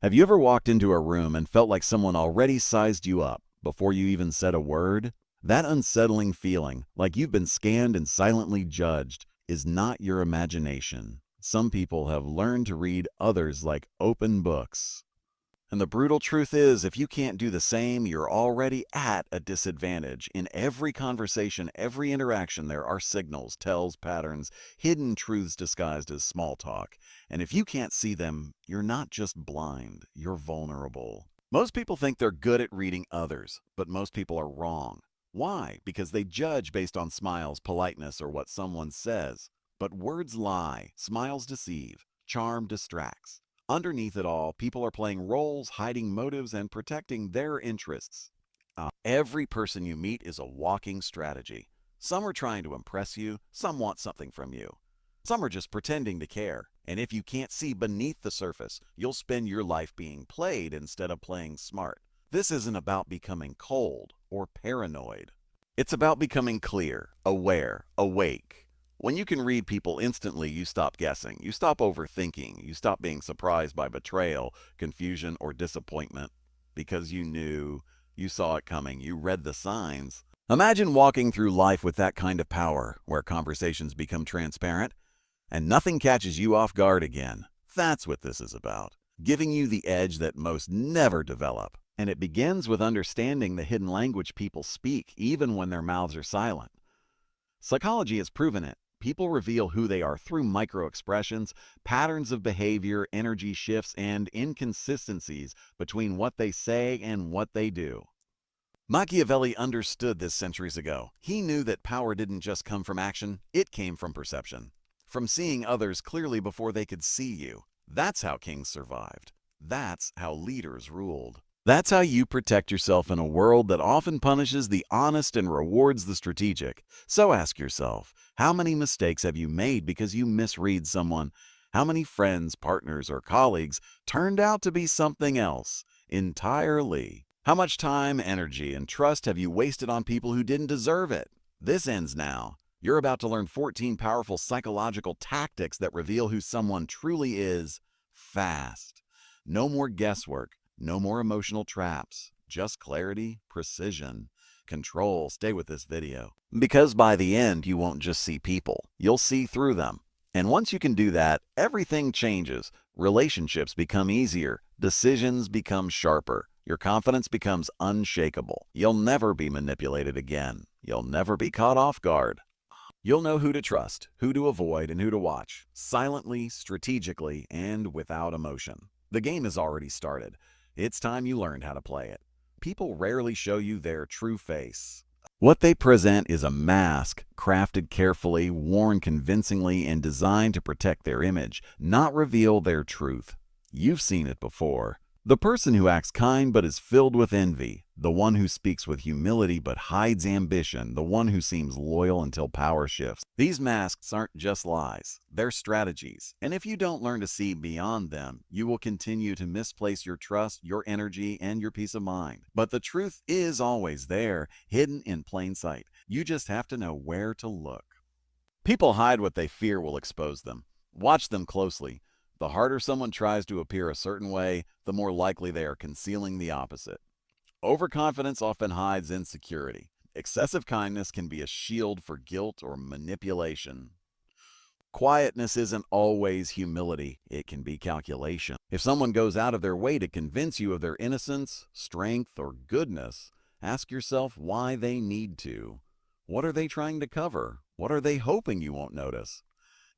Have you ever walked into a room and felt like someone already sized you up before you even said a word? That unsettling feeling, like you've been scanned and silently judged, is not your imagination. Some people have learned to read others like open books. And the brutal truth is, if you can't do the same, you're already at a disadvantage. In every conversation, every interaction, there are signals, tells, patterns, hidden truths disguised as small talk. And if you can't see them, you're not just blind, you're vulnerable. Most people think they're good at reading others, but most people are wrong. Why? Because they judge based on smiles, politeness, or what someone says. But words lie, smiles deceive, charm distracts. Underneath it all, people are playing roles, hiding motives, and protecting their interests. Every person you meet is a walking strategy. Some are trying to impress you, some want something from you. Some are just pretending to care. And if you can't see beneath the surface, you'll spend your life being played instead of playing smart. This isn't about becoming cold or paranoid. It's about becoming clear, aware, awake. When you can read people instantly, you stop guessing, you stop overthinking, you stop being surprised by betrayal, confusion, or disappointment because you knew, you saw it coming, you read the signs. Imagine walking through life with that kind of power, where conversations become transparent and nothing catches you off guard again. That's what this is about, giving you the edge that most never develop. And it begins with understanding the hidden language people speak, even when their mouths are silent. Psychology has proven it. People reveal who they are through micro-expressions, patterns of behavior, energy shifts, and inconsistencies between what they say and what they do. Machiavelli understood this centuries ago. He knew that power didn't just come from action, it came from perception. From seeing others clearly before they could see you. That's how kings survived. That's how leaders ruled. That's how you protect yourself in a world that often punishes the honest and rewards the strategic. So ask yourself, how many mistakes have you made because you misread someone? How many friends, partners, or colleagues turned out to be something else entirely? How much time, energy, and trust have you wasted on people who didn't deserve it? This ends now. You're about to learn 14 powerful psychological tactics that reveal who someone truly is fast. No more guesswork. No more emotional traps, just clarity, precision, control. Stay with this video. Because by the end, you won't just see people, you'll see through them. And once you can do that, everything changes. Relationships become easier, decisions become sharper, your confidence becomes unshakable. You'll never be manipulated again. You'll never be caught off guard. You'll know who to trust, who to avoid, and who to watch, silently, strategically, and without emotion. The game has already started. It's time you learned how to play it. People rarely show you their true face. What they present is a mask, crafted carefully, worn convincingly, and designed to protect their image, not reveal their truth. You've seen it before. The person who acts kind but is filled with envy, the one who speaks with humility but hides ambition, the one who seems loyal until power shifts. These masks aren't just lies, they're strategies. And if you don't learn to see beyond them, you will continue to misplace your trust, your energy, and your peace of mind. But the truth is always there, hidden in plain sight. You just have to know where to look. People hide what they fear will expose them. Watch them closely. The harder someone tries to appear a certain way, the more likely they are concealing the opposite. Overconfidence often hides insecurity. Excessive kindness can be a shield for guilt or manipulation. Quietness isn't always humility. It can be calculation. If someone goes out of their way to convince you of their innocence, strength, or goodness, ask yourself why they need to. What are they trying to cover? What are they hoping you won't notice?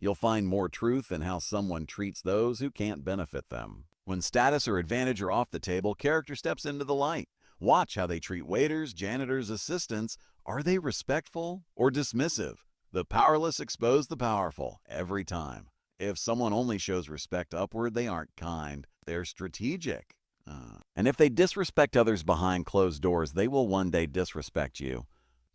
You'll find more truth in how someone treats those who can't benefit them. When status or advantage are off the table, character steps into the light. Watch how they treat waiters, janitors, assistants. Are they respectful or dismissive? The powerless expose the powerful every time. If someone only shows respect upward, they aren't kind. They're strategic. And if they disrespect others behind closed doors, they will one day disrespect you.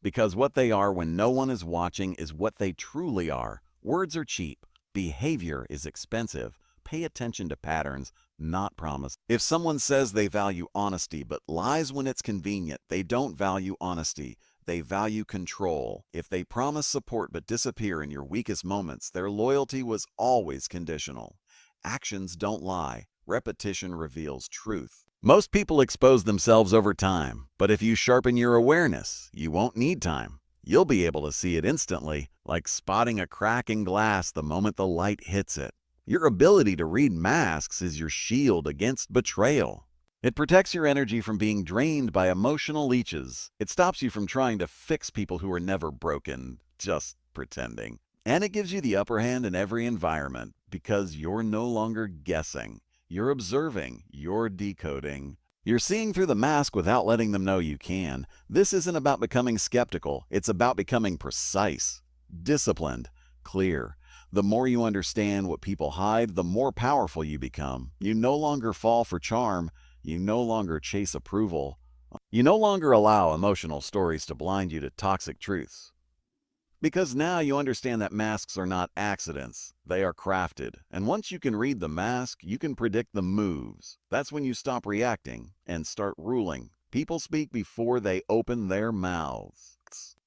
Because what they are when no one is watching is what they truly are. Words are cheap. Behavior is expensive. Pay attention to patterns, not promise. If someone says they value honesty but lies when it's convenient, they don't value honesty. They value control. If they promise support but disappear in your weakest moments, their loyalty was always conditional. Actions don't lie. Repetition reveals truth. Most people expose themselves over time, but if you sharpen your awareness, you won't need time. You'll be able to see it instantly, like spotting a crack in glass the moment the light hits it. Your ability to read masks is your shield against betrayal. It protects your energy from being drained by emotional leeches. It stops you from trying to fix people who are never broken, just pretending. And it gives you the upper hand in every environment because you're no longer guessing. You're observing, you're decoding. You're seeing through the mask without letting them know you can. This isn't about becoming skeptical, it's about becoming precise, disciplined, clear. The more you understand what people hide, the more powerful you become. You no longer fall for charm, you no longer chase approval. You no longer allow emotional stories to blind you to toxic truths. Because now you understand that masks are not accidents, they are crafted. And once you can read the mask, you can predict the moves. That's when you stop reacting and start ruling. People speak before they open their mouths.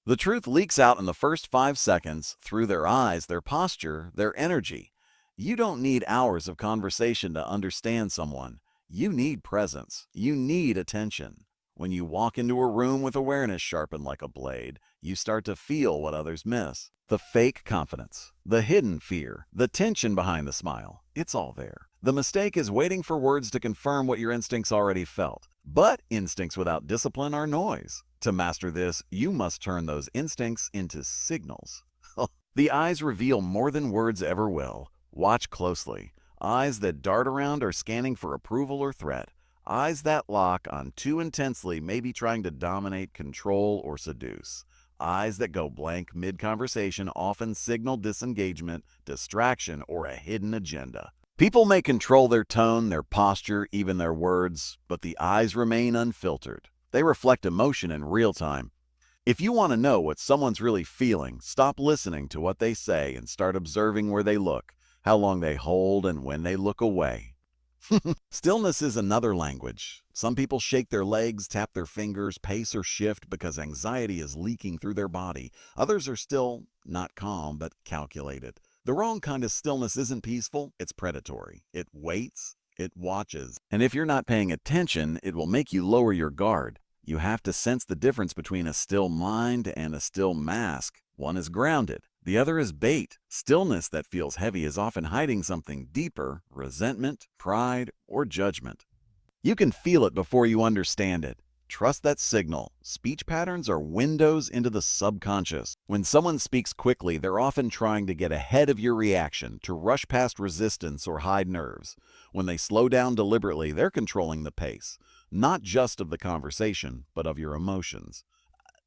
The truth leaks out in the first 5 seconds through their eyes, their posture, their energy. You don't need hours of conversation to understand someone. You need presence. You need attention. When you walk into a room with awareness sharpened like a blade, you start to feel what others miss. The fake confidence, the hidden fear, the tension behind the smile, it's all there. The mistake is waiting for words to confirm what your instincts already felt. But instincts without discipline are noise. To master this, you must turn those instincts into signals. The eyes reveal more than words ever will. Watch closely. Eyes that dart around are scanning for approval or threat. Eyes that lock on too intensely may be trying to dominate, control, or seduce. Eyes that go blank mid-conversation often signal disengagement, distraction, or a hidden agenda. People may control their tone, their posture, even their words, but the eyes remain unfiltered. They reflect emotion in real time. If you want to know what someone's really feeling, stop listening to what they say and start observing where they look, how long they hold, and when they look away. Stillness is another language. Some people shake their legs, tap their fingers, pace or shift because anxiety is leaking through their body. Others are still, not calm, but calculated. The wrong kind of stillness isn't peaceful, it's predatory. It waits, it watches. And if you're not paying attention, it will make you lower your guard. You have to sense the difference between a still mind and a still mask. One is grounded. The other is bait. Stillness that feels heavy is often hiding something deeper, resentment, pride, or judgment. You can feel it before you understand it. Trust that signal. Speech patterns are windows into the subconscious. When someone speaks quickly, they're often trying to get ahead of your reaction, to rush past resistance or hide nerves. When they slow down deliberately, they're controlling the pace, not just of the conversation, but of your emotions.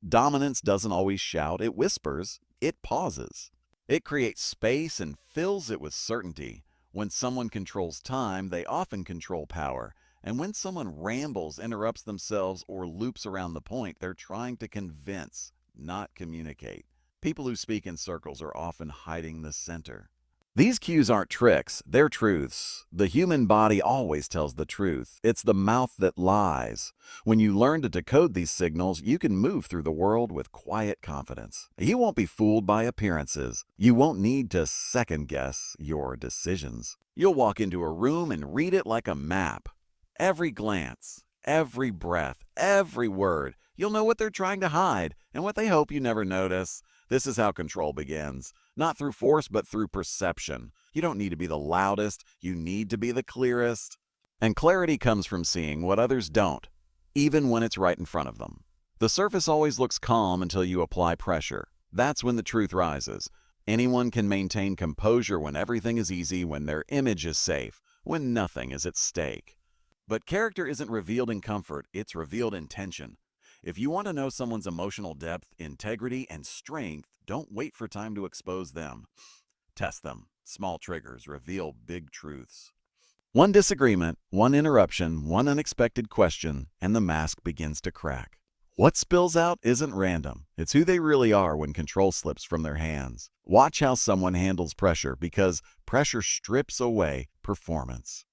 Dominance doesn't always shout, it whispers, it pauses. It creates space and fills it with certainty. When someone controls time, they often control power. And when someone rambles, interrupts themselves, or loops around the point, they're trying to convince, not communicate. People who speak in circles are often hiding the center. These cues aren't tricks, they're truths. The human body always tells the truth. It's the mouth that lies. When you learn to decode these signals, you can move through the world with quiet confidence. You won't be fooled by appearances. You won't need to second-guess your decisions. You'll walk into a room and read it like a map. Every glance, every breath, every word. You'll know what they're trying to hide and what they hope you never notice. This is how control begins. Not through force, but through perception. You don't need to be the loudest. You need to be the clearest. And clarity comes from seeing what others don't, even when it's right in front of them. The surface always looks calm until you apply pressure. That's when the truth rises. Anyone can maintain composure when everything is easy, when their image is safe, when nothing is at stake. But character isn't revealed in comfort, it's revealed in tension. If you want to know someone's emotional depth, integrity, and strength, don't wait for time to expose them. Test them. Small triggers reveal big truths. One disagreement, one interruption, one unexpected question, and the mask begins to crack. What spills out isn't random. It's who they really are when control slips from their hands. Watch how someone handles pressure, because pressure strips away performance.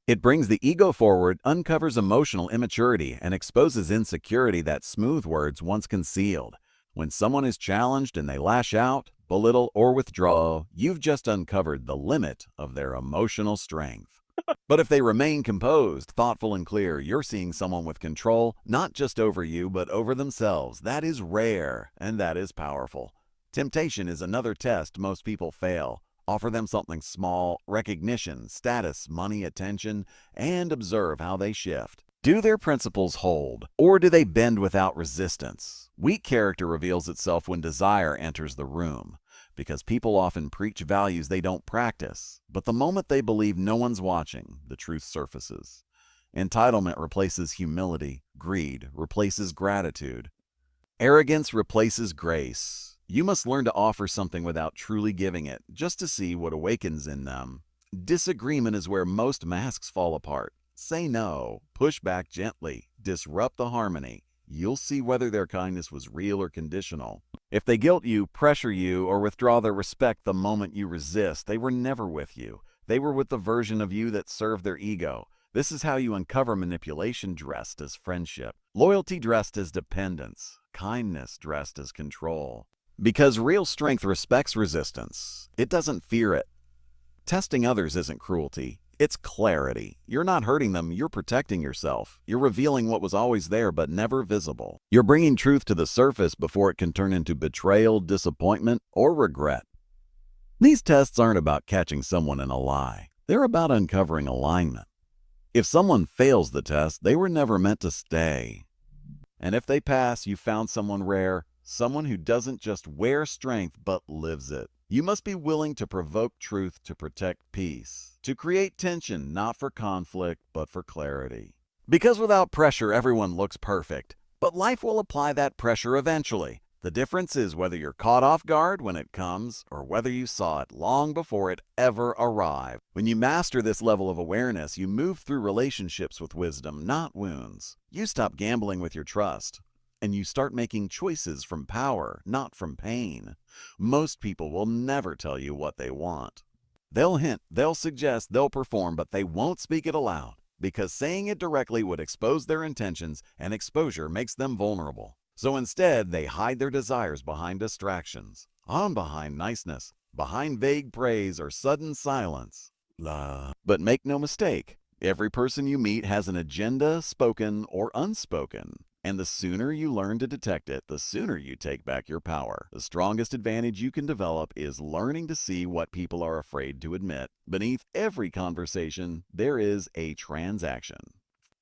It brings the ego forward, uncovers emotional immaturity, and exposes insecurity that smooth words once concealed. When someone is challenged and they lash out, belittle, or withdraw, you've just uncovered the limit of their emotional strength. But if they remain composed, thoughtful, and clear, you're seeing someone with control, not just over you, but over themselves. That is rare, and that is powerful. Temptation is another test most people fail. Offer them something small, recognition, status, money, attention, and observe how they shift. Do their principles hold, or do they bend without resistance? Weak character reveals itself when desire enters the room, because people often preach values they don't practice. But the moment they believe no one's watching, the truth surfaces. Entitlement replaces humility. Greed replaces gratitude. Arrogance replaces grace. You must learn to offer something without truly giving it, just to see what awakens in them. Disagreement is where most masks fall apart. Say no, push back gently, disrupt the harmony. You'll see whether their kindness was real or conditional. If they guilt you, pressure you, or withdraw their respect the moment you resist, they were never with you. They were with the version of you that served their ego. This is how you uncover manipulation dressed as friendship, loyalty dressed as dependence, kindness dressed as control. Because real strength respects resistance. It doesn't fear it. Testing others isn't cruelty. It's clarity. You're not hurting them, you're protecting yourself. You're revealing what was always there but never visible. You're bringing truth to the surface before it can turn into betrayal, disappointment, or regret. These tests aren't about catching someone in a lie. They're about uncovering alignment. If someone fails the test, they were never meant to stay. And if they pass, you found someone rare, someone who doesn't just wear strength but lives it. You must be willing to provoke truth to protect peace, to create tension not for conflict but for clarity. Because without pressure, everyone looks perfect, but life will apply that pressure eventually. The difference is whether you're caught off guard when it comes or whether you saw it long before it ever arrived. When you master this level of awareness, you move through relationships with wisdom, not wounds. You stop gambling with your trust. And you start making choices from power, not from pain. Most people will never tell you what they want. They'll hint, they'll suggest, they'll perform, but they won't speak it aloud, because saying it directly would expose their intentions, and exposure makes them vulnerable. So instead, they hide their desires behind distractions, behind niceness, behind vague praise or sudden silence. But make no mistake, every person you meet has an agenda, spoken or unspoken. And the sooner you learn to detect it, the sooner you take back your power. The strongest advantage you can develop is learning to see what people are afraid to admit. Beneath every conversation, there is a transaction.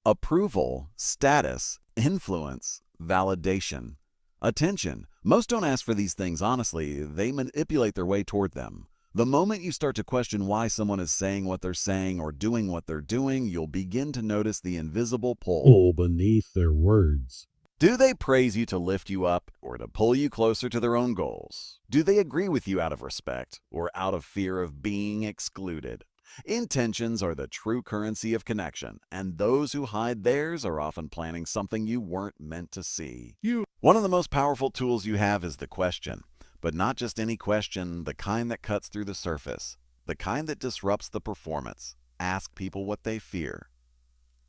Approval, status, influence, validation, attention. Most don't ask for these things honestly. They manipulate their way toward them. The moment you start to question why someone is saying what they're saying or doing what they're doing, you'll begin to notice the invisible pull beneath their words. Do they praise you to lift you up or to pull you closer to their own goals? Do they agree with you out of respect or out of fear of being excluded? Intentions are the true currency of connection, and those who hide theirs are often planning something you weren't meant to see. One of the most powerful tools you have is the question. But not just any question, the kind that cuts through the surface, the kind that disrupts the performance. Ask people what they fear,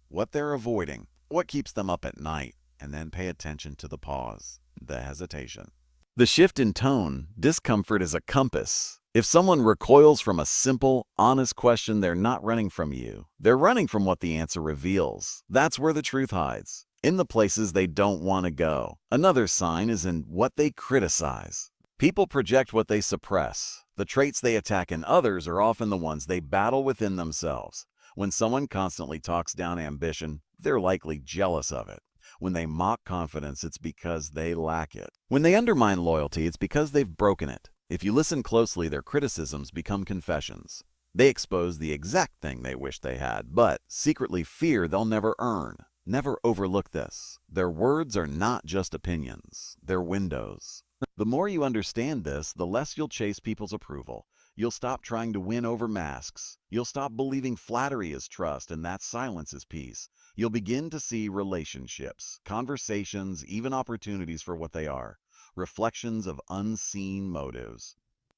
what they're avoiding, what keeps them up at night, and then pay attention to the pause, the hesitation. The shift in tone, discomfort is a compass. If someone recoils from a simple, honest question, they're not running from you. They're running from what the answer reveals. That's where the truth hides, in the places they don't want to go. Another sign is in what they criticize. People project what they suppress. The traits they attack in others are often the ones they battle within themselves. When someone constantly talks down ambition, they're likely jealous of it. When they mock confidence, it's because they lack it. When they undermine loyalty, it's because they've broken it. If you listen closely, their criticisms become confessions. They expose the exact thing they wish they had, but secretly fear they'll never earn. Never overlook this. Their words are not just opinions. They're windows. The more you understand this, the less you'll chase people's approval. You'll stop trying to win over masks. You'll stop believing flattery is trust and that silence is peace. You'll begin to see relationships, conversations, even opportunities for what they are, reflections of unseen motives.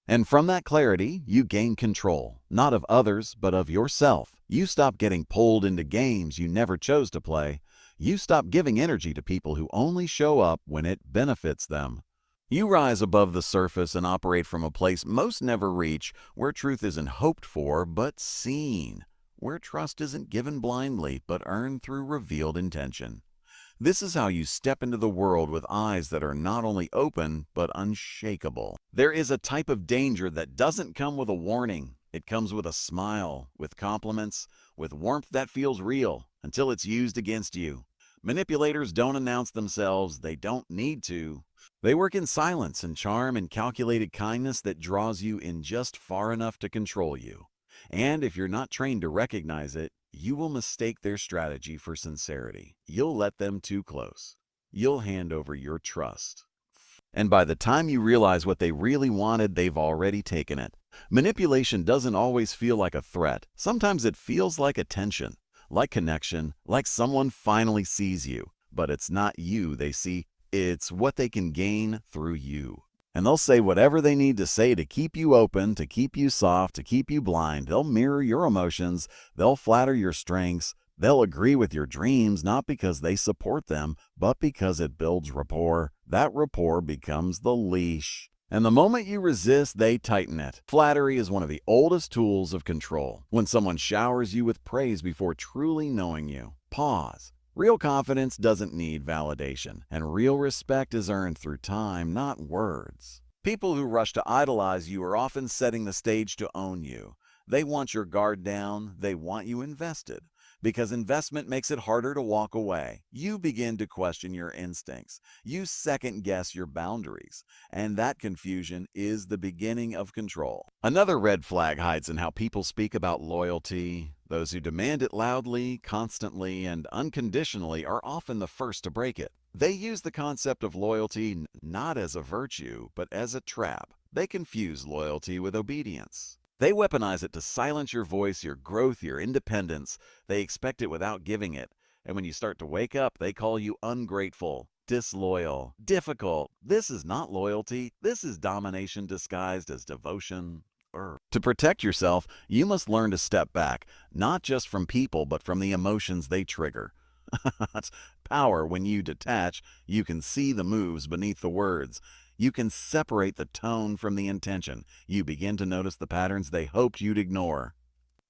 And from that clarity, you gain control, not of others, but of yourself. You stop getting pulled into games you never chose to play. You stop giving energy to people who only show up when it benefits them. You rise above the surface and operate from a place most never reach, where truth isn't hoped for, but seen. where trust isn't given blindly but earned through revealed intention. This is how you step into the world with eyes that are not only open but unshakable. There is a type of danger that doesn't come with a warning. It comes with a smile, with compliments, with warmth that feels real until it's used against you. Manipulators don't announce themselves. They don't need to. They work in silence and charm and calculated kindness that draws you in just far enough to control you. And if you're not trained to recognize it, you will mistake their strategy for sincerity. You'll let them too close. You'll hand over your trust. And by the time you realize what they really wanted, they've already taken it. Manipulation doesn't always feel like a threat. Sometimes it feels like attention, like connection, like someone finally sees you. But it's not you they see, it's what they can gain through you. And they'll say whatever they need to say to keep you open, to keep you soft, to keep you blind. They'll mirror your emotions. They'll flatter your strengths. They'll agree with your dreams, not because they support them, but because it builds rapport. That rapport becomes the leash. And the moment you resist, they tighten it. Flattery is one of the oldest tools of control. When someone showers you with praise before truly knowing you, pause. Real confidence doesn't need validation, and real respect is earned through time, not words. People who rush to idolize you are often setting the stage to own you. They want your guard down, they want you invested. Because investment makes it harder to walk away. You begin to question your instincts. You second-guess your boundaries. And that confusion is the beginning of control. Another red flag hides in how people speak about loyalty. Those who demand it loudly, constantly, and unconditionally are often the first to break it. They use the concept of loyalty not as a virtue, but as a trap. They confuse loyalty with obedience. They weaponize it to silence your voice, your growth, your independence. They expect it without giving it. And when you start to wake up, they call you ungrateful, disloyal, difficult. This is not loyalty. This is domination disguised as devotion. To protect yourself, you must learn to step back, not just from people, but from the emotions they trigger. It's power when you detach. You can see the moves beneath the words. You can separate the tone from the intention. You begin to notice the patterns they hoped you'd ignore.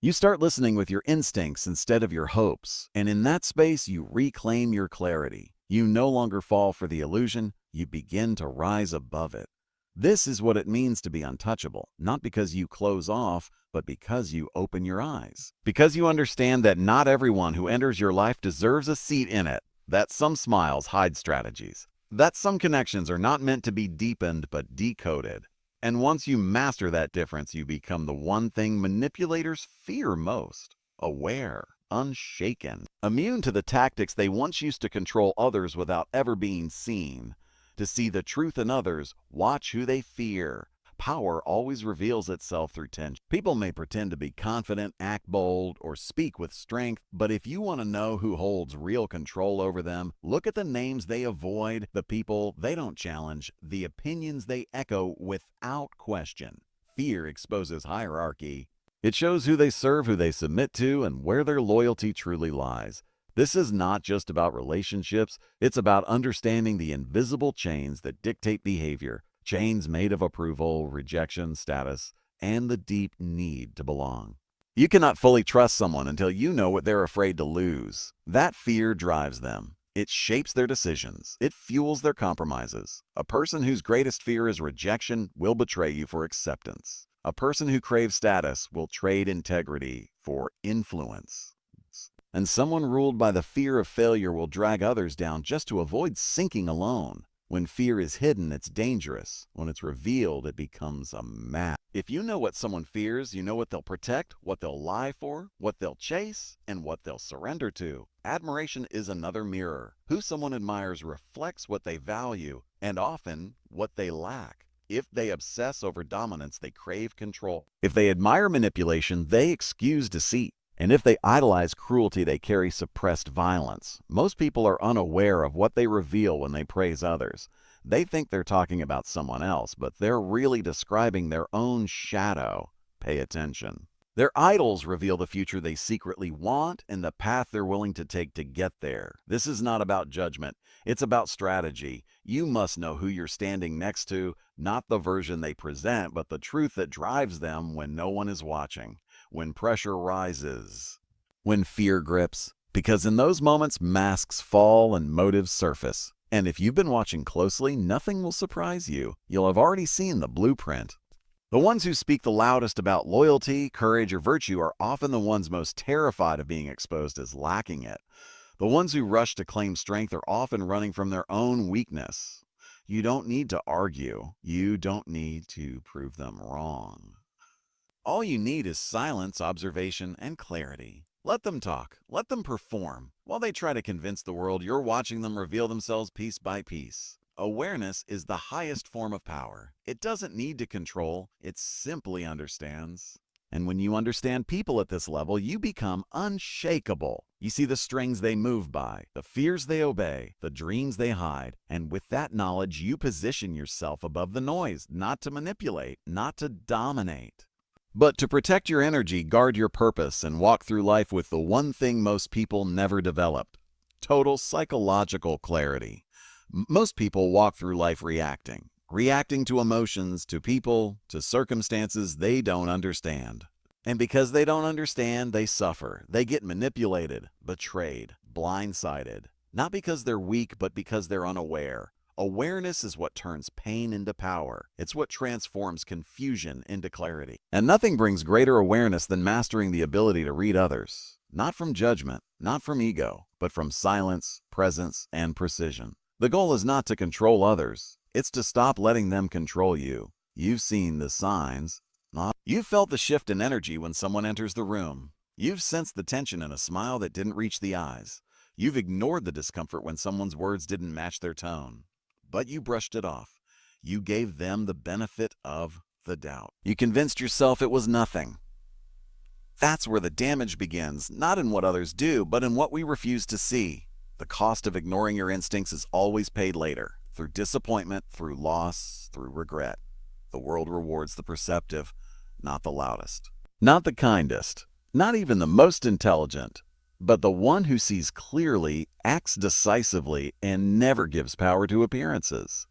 You start listening with your instincts instead of your hopes, and in that space you reclaim your clarity. You no longer fall for the illusion, you begin to rise above it. This is what it means to be untouchable, not because you close off, but because you open your eyes. Because you understand that not everyone who enters your life deserves a seat in it, that some smiles hide strategies, that some connections are not meant to be deepened but decoded. And once you master that difference, you become the one thing manipulators fear most: aware, unshaken, immune to the tactics they once used to control others without ever being seen. To see the truth in others, watch who they fear. Power always reveals itself through tension. People may pretend to be confident, act bold, or speak with strength, but if you want to know who holds real control over them, look at the names they avoid, the people they don't challenge, the opinions they echo without question. Fear exposes hierarchy. It shows who they serve, who they submit to, and where their loyalty truly lies. This is not just about relationships, it's about understanding the invisible chains that dictate behavior, chains made of approval, rejection, status, and the deep need to belong. You cannot fully trust someone until you know what they're afraid to lose. That fear drives them. It shapes their decisions. It fuels their compromises. A person whose greatest fear is rejection will betray you for acceptance. A person who craves status will trade integrity for influence. And someone ruled by the fear of failure will drag others down just to avoid sinking alone. When fear is hidden, it's dangerous. When it's revealed, it becomes a map. If you know what someone fears, you know what they'll protect, what they'll lie for, what they'll chase, and what they'll surrender to. Admiration is another mirror. Who someone admires reflects what they value, and often what they lack. If they obsess over dominance, they crave control. If they admire manipulation, they excuse deceit. And if they idolize cruelty, they carry suppressed violence. Most people are unaware of what they reveal when they praise others. They think they're talking about someone else, but they're really describing their own shadow. Pay attention. Their idols reveal the future they secretly want and the path they're willing to take to get there. This is not about judgment. It's about strategy. You must know who you're standing next to, not the version they present, but the truth that drives them when no one is watching. When pressure rises, When fear grips, because in those moments masks fall and motives surface. And if you've been watching closely, nothing will surprise you. You'll have already seen the blueprint. The ones who speak the loudest about loyalty, courage, or virtue are often the ones most terrified of being exposed as lacking it. The ones who rush to claim strength are often running from their own weakness. You don't need to argue. You don't need to prove them wrong. All you need is silence, observation, and clarity. Let them talk. Let them perform. While they try to convince the world, you're watching them reveal themselves piece by piece. Awareness is the highest form of power. It doesn't need to control. It simply understands. And when you understand people at this level, you become unshakable. You see the strings they move by, the fears they obey, the dreams they hide. And with that knowledge, you position yourself above the noise, not to manipulate, not to dominate, but to protect your energy, guard your purpose, and walk through life with the one thing most people never develop: total psychological clarity. Most people walk through life reacting to emotions, to people, to circumstances they don't understand. And because they don't understand, they suffer. They get manipulated, betrayed, blindsided. Not because they're weak, but because they're unaware. Awareness is what turns pain into power. It's what transforms confusion into clarity. And nothing brings greater awareness than mastering the ability to read others. Not from judgment, not from ego, but from silence, presence, and precision. The goal is not to control others. It's to stop letting them control you. You've seen the signs. You've felt the shift in energy when someone enters the room. You've sensed the tension in a smile that didn't reach the eyes. You've ignored the discomfort when someone's words didn't match their tone. But you brushed it off. You gave them the benefit of the doubt. You convinced yourself it was nothing. That's where the damage begins, not in what others do, but in what we refuse to see. The cost of ignoring your instincts is always paid later, through disappointment, through loss, through regret. The world rewards the perceptive, not the loudest, not the kindest, not even the most intelligent, but the one who sees clearly, acts decisively, and never gives power to appearances.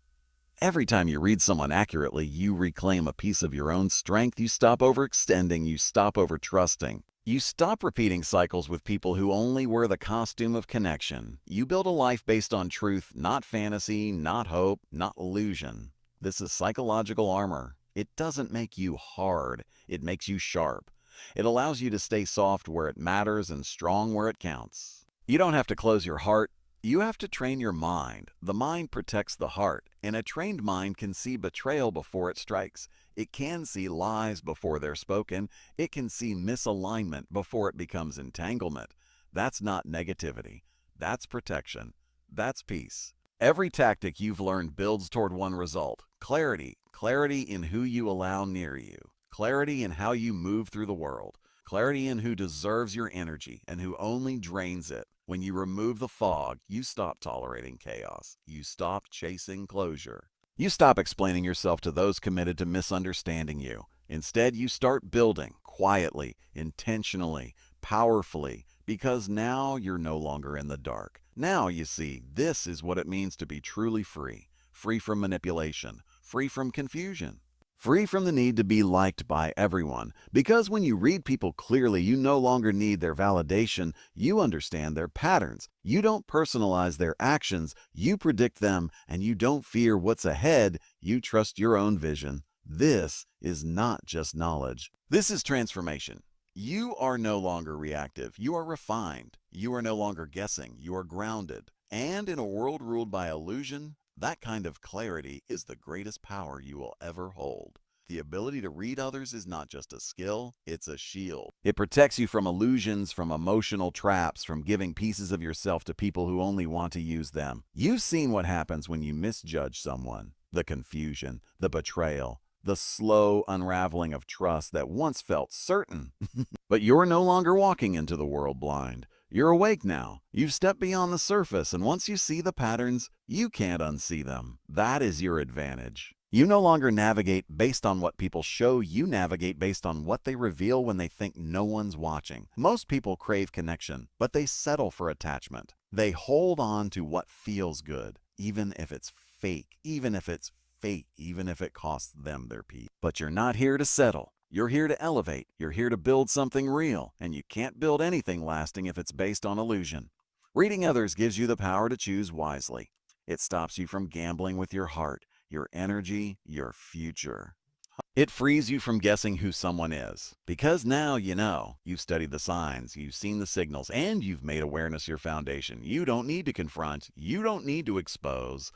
Every time you read someone accurately, you reclaim a piece of your own strength. You stop overextending. You stop overtrusting. You stop repeating cycles with people who only wear the costume of connection. You build a life based on truth, not fantasy, not hope, not illusion. This is psychological armor. It doesn't make you hard. It makes you sharp. It allows you to stay soft where it matters and strong where it counts. You don't have to close your heart. You have to train your mind. The mind protects the heart, and a trained mind can see betrayal before it strikes. It can see lies before they're spoken. It can see misalignment before it becomes entanglement. That's not negativity. That's protection. That's peace. Every tactic you've learned builds toward one result: clarity. Clarity in who you allow near you. Clarity in how you move through the world. Clarity in who deserves your energy and who only drains it. When you remove the fog, you stop tolerating chaos. You stop chasing closure. You stop explaining yourself to those committed to misunderstanding you. Instead, you start building quietly, intentionally, powerfully, because now you're no longer in the dark. Now you see, this is what it means to be truly free. Free from manipulation. Free from confusion. Free from the need to be liked by everyone. Because when you read people clearly, you no longer need their validation. You understand their patterns. You don't personalize their actions. You predict them, and you don't fear what's ahead. You trust your own vision. This is not just knowledge. This is transformation. You are no longer reactive. You are refined. You are no longer guessing. You are grounded. And in a world ruled by illusion, that kind of clarity is the greatest power you will ever hold. The ability to read others is not just a skill, it's a shield. It protects you from illusions, from emotional traps, from giving pieces of yourself to people who only want to use them. You've seen what happens when you misjudge someone. The confusion, the betrayal, the slow unraveling of trust that once felt certain. But you're no longer walking into the world blind. You're awake now. You've stepped beyond the surface, and once you see the patterns, you can't unsee them. That is your advantage. You no longer navigate based on what people show. You navigate based on what they reveal when they think no one's watching. Most people crave connection, but they settle for attachment. They hold on to what feels good, even if it's fake, even if it's fake, even if it costs them their peace. But you're not here to settle. You're here to elevate, you're here to build something real, and you can't build anything lasting if it's based on illusion. Reading others gives you the power to choose wisely. It stops you from gambling with your heart, your energy, your future. It frees you from guessing who someone is, because now you know. You've studied the signs, you've seen the signals, and you've made awareness your foundation. You don't need to confront, you don't need to expose.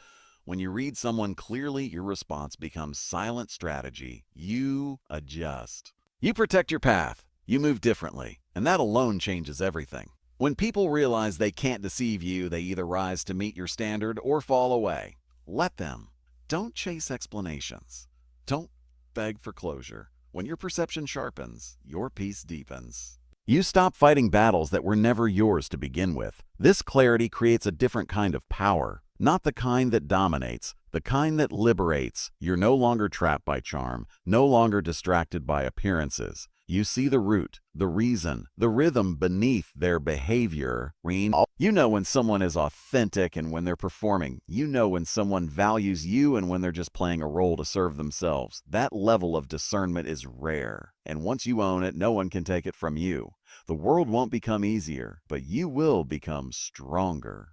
When you read someone clearly, your response becomes silent strategy. You adjust. You protect your path, you move differently, and that alone changes everything. When people realize they can't deceive you, they either rise to meet your standard or fall away. Let them. Don't chase explanations. Don't beg for closure. When your perception sharpens, your peace deepens. You stop fighting battles that were never yours to begin with. This clarity creates a different kind of power, not the kind that dominates, the kind that liberates. You're no longer trapped by charm, no longer distracted by appearances. You see the root, the reason, the rhythm beneath their behavior. You know when someone is authentic and when they're performing. You know when someone values you and when they're just playing a role to serve themselves. That level of discernment is rare, and once you own it, no one can take it from you. The world won't become easier, but you will become stronger.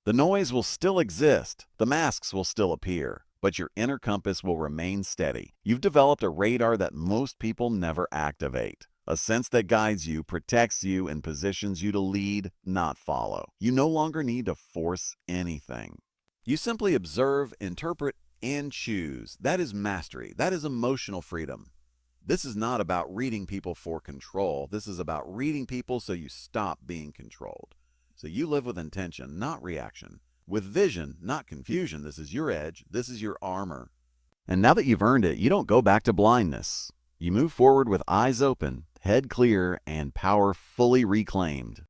The noise will still exist, the masks will still appear, but your inner compass will remain steady. You've developed a radar that most people never activate. A sense that guides you, protects you, and positions you to lead, not follow. You no longer need to force anything. You simply observe, interpret, and choose. That is mastery. That is emotional freedom. This is not about reading people for control. This is about reading people so you stop being controlled. So you live with intention, not reaction. With vision, not confusion. This is your edge. This is your armor. And now that you've earned it, you don't go back to blindness. You move forward with eyes open, head clear, and power fully reclaimed.